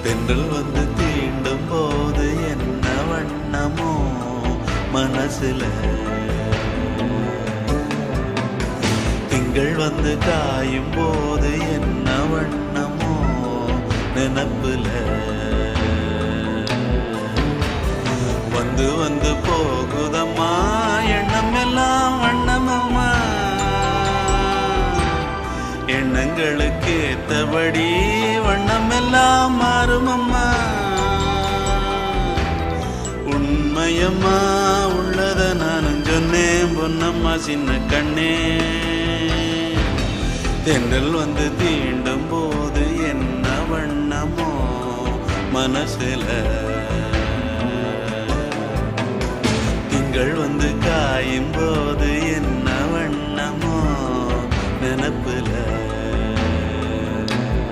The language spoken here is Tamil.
தென்றல் வந்து தீண்டும் போது என்ன வண்ணமோ மனசுல, திங்கள் வந்து காயும் போது என்ன வண்ணமோ நினப்புல, வந்து வந்து போகுதம்மா எண்ணம் எல்லாம் வண்ணமம்மா, எண்ணங்களுக்கு ஏத்தபடி வண்ணம் எல்லாம் மாறுமம்மா. உண்மையம்மா உள்ளத நானும் சொன்னேன் பொன்னம்மா சின்ன கண்ணே, தென்றல் வந்து தீண்டும் போது என்ன வண்ணமோ மனசுல, திங்கள் வந்து காயும் போது என்ன